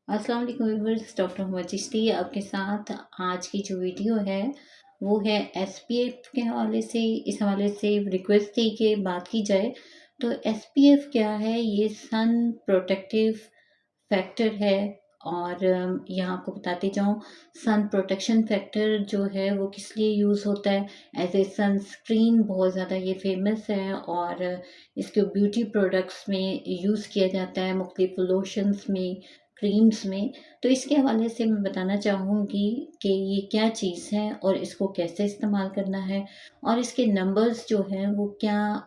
अस्सलाम वालेकुम viewers, doctor Huma Chishti आपके साथ। आज की जो वीडियो है वो है एसपीएफ के हवाले से। इस हवाले से रिक्वेस्ट थी कि बात की जाए। तो एसपीएफ क्या है? ये सन प्रोटेक्टिव फैक्टर है। और यहाँ आपको बताते जाऊँ, सन प्रोटेक्शन फैक्टर जो है वो किस लिए यूज़ होता है। एज ए सनस्क्रीन बहुत ज़्यादा ये फेमस है और इसको ब्यूटी प्रोडक्ट्स में यूज़ किया जाता है, मुख्तलिफ लोशंस में, क्रीम्स में। तो इसके हवाले से मैं बताना चाहूँगी कि ये क्या चीज़ है और इसको कैसे इस्तेमाल करना है और इसके नंबर्स जो हैं वो क्या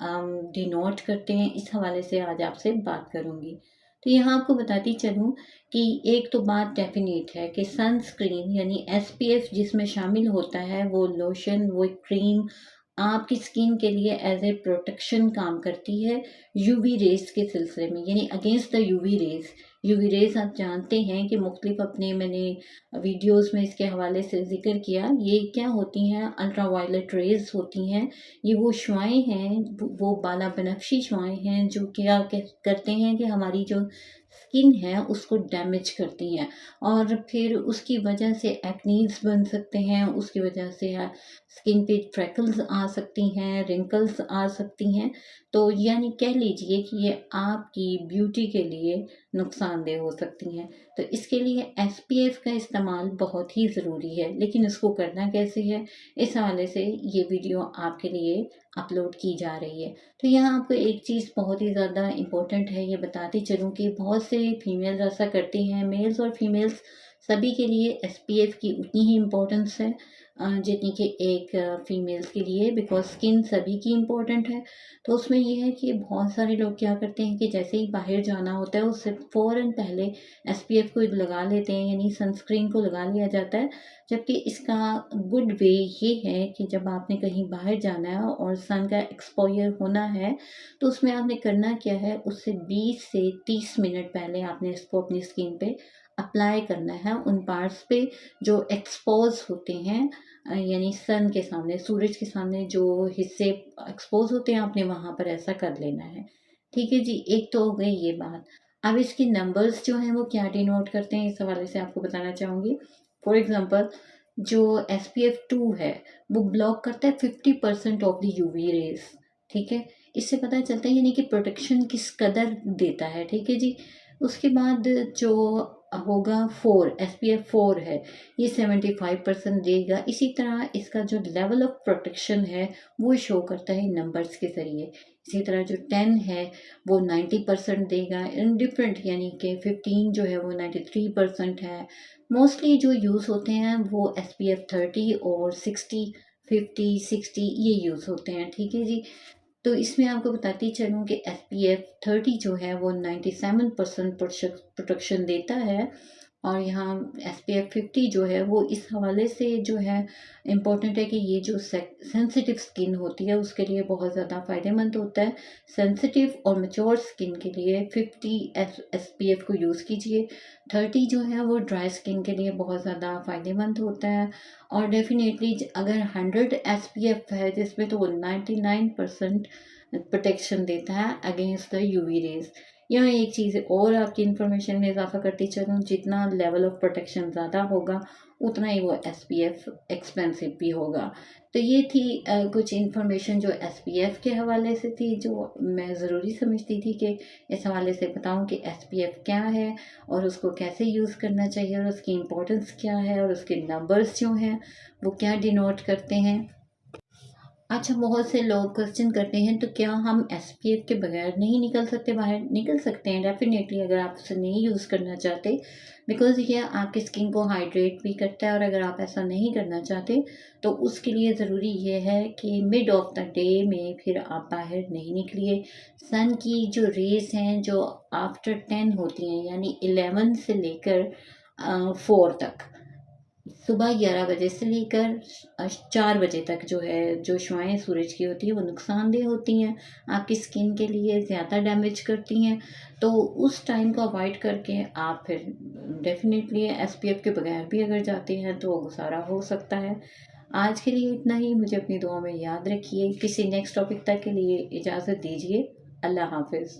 डिनोट करते हैं, इस हवाले से आज आपसे बात करूँगी। तो यहाँ आपको बताती चलूँ कि एक तो बात डेफिनेट है कि सनस्क्रीन यानी एसपीएफ जिसमें शामिल होता है वो लोशन, वो क्रीम आपकी स्किन के लिए एज ए प्रोटेक्शन काम करती है यूवी रेज के सिलसिले में, यानी against the UV rays. UV rays आप जानते हैं कि मुख्तलिफ अपने मैंने वीडियोस में इसके हवाले से ज़िक्र किया। ये क्या होती हैं? अल्ट्रा वायलेट रेज होती हैं। ये वो शुआएँ हैं, वो बाला बनफशी शुआएँ हैं जो क्या करते हैं कि हमारी जो स्किन है उसको डैमेज करती हैं और फिर उसकी वजह से एक्नीज बन सकते हैं, उसकी वजह से स्किन पे फ्रैकल्स आ सकती हैं, रिंकल्स आ सकती हैं। तो यानी कह लीजिए कि ये आपकी ब्यूटी के लिए नुकसानदेह हो सकती हैं। तो इसके लिए एसपीएफ का इस्तेमाल बहुत ही ज़रूरी है, लेकिन इसको करना कैसे है, इस हवाले से ये वीडियो आपके लिए अपलोड की जा रही है। तो यहाँ आपको एक चीज़ बहुत ही ज़्यादा इम्पोर्टेंट है, ये बताती चलूँ कि बहुत से फीमेल्स ऐसा करती हैं, मेल्स और फीमेल्स सभी के लिए एसपीएफ की उतनी ही इम्पोर्टेंस है जितनी कि एक फीमेल्स के लिए, बिकॉज स्किन सभी की इम्पोर्टेंट है। तो उसमें ये है कि बहुत सारे लोग क्या करते हैं कि जैसे ही बाहर जाना होता है उससे फ़ौरन पहले एसपीएफ को लगा लेते हैं, यानी सनस्क्रीन को लगा लिया जाता है। जबकि इसका गुड वे ये है कि जब आपने कहीं बाहर जाना है और सन का एक्सपोजर होना है तो उसमें आपने करना क्या है, उससे 20 से 30 मिनट पहले आपने इसको अपनी स्किन पे अप्लाई करना है उन पार्ट्स पे जो एक्सपोज होते हैं, यानी सन के सामने, सूरज के सामने जो हिस्से एक्सपोज होते हैं आपने वहाँ पर ऐसा कर लेना है। ठीक है जी, एक तो हो गई ये बात। अब इसके नंबर्स जो हैं वो क्या डिनोट करते हैं, इस हवाले से आपको बताना चाहूँगी। फॉर एग्ज़ाम्पल, जो SPF 2 है वो ब्लॉक करता है 50% ऑफ द यूवी रेज। ठीक है, इससे पता चलता है यानी कि प्रोटेक्शन किस कदर देता है। ठीक है जी। उसके बाद जो होगा 4 SPF 4 है, ये 75% देगा। इसी तरह इसका जो लेवल ऑफ प्रोटेक्शन है वो शो करता है नंबर्स के ज़रिए। इसी तरह जो 10 है वो 90% देगा इन डिफरेंट, यानी कि 15 जो है वो 93% है। मोस्टली जो यूज़ होते हैं वो SPF 30 और 60, 50, 60 ये यूज़ होते हैं। ठीक है जी। तो इसमें आपको बताती चलूँ कि SPF 30 जो है वो 97% प्रोटेक्शन देता है और यहाँ SPF 50 जो है वो इस हवाले से जो है इम्पोर्टेंट है कि ये जो सेंसिटिव स्किन होती है उसके लिए बहुत ज़्यादा फ़ायदेमंद होता है। सेंसिटिव और मैच्योर स्किन के लिए 50 SPF को यूज़ कीजिए। 30 जो है वो ड्राई स्किन के लिए बहुत ज़्यादा फ़ायदेमंद होता है। और डेफिनेटली अगर 100 SPF है जिसमें, तो वो 99% प्रोटेक्शन देता है अगेंस्ट द यूवी रेज। यहाँ एक चीज़ और आपकी इन्फॉर्मेशन में इजाफा करती चलूँ, जितना लेवल ऑफ प्रोटेक्शन ज़्यादा होगा उतना ही वो SPF एक्सपेंसिव भी होगा। तो ये थी कुछ इन्फॉर्मेशन जो SPF के हवाले से थी, जो मैं ज़रूरी समझती थी कि इस हवाले से बताऊं कि SPF क्या है और उसको कैसे यूज़ करना चाहिए और उसकी इम्पोर्टेंस क्या है और उसके नंबर्स जो हैं वो क्या डिनोट करते हैं। अच्छा, बहुत से लोग क्वेश्चन करते हैं तो क्या हम SPF के बगैर नहीं निकल सकते? बाहर निकल सकते हैं डेफिनेटली, अगर आप उसे नहीं यूज़ करना चाहते, बिकॉज़ ये आपकी स्किन को हाइड्रेट भी करता है। और अगर आप ऐसा नहीं करना चाहते तो उसके लिए ज़रूरी ये है कि मिड ऑफ द डे में फिर आप बाहर नहीं निकलिए। सन की जो रेज़ हैं जो आफ्टर 10 होती हैं, यानी 11 से लेकर 4 तक, सुबह 11 बजे से लेकर 4 बजे तक जो है, जो शुआएँ सूरज की होती है वो नुकसानदेह होती हैं, आपकी स्किन के लिए ज़्यादा डैमेज करती हैं। तो उस टाइम को अवॉइड करके आप फिर डेफ़िनेटली SPF के बगैर भी अगर जाते हैं तो गुज़ारा हो सकता है। आज के लिए इतना ही, मुझे अपनी दुआ में याद रखिए। किसी नेक्स्ट टॉपिक तक के लिए इजाज़त दीजिए। अल्लाह हाफ़िज़।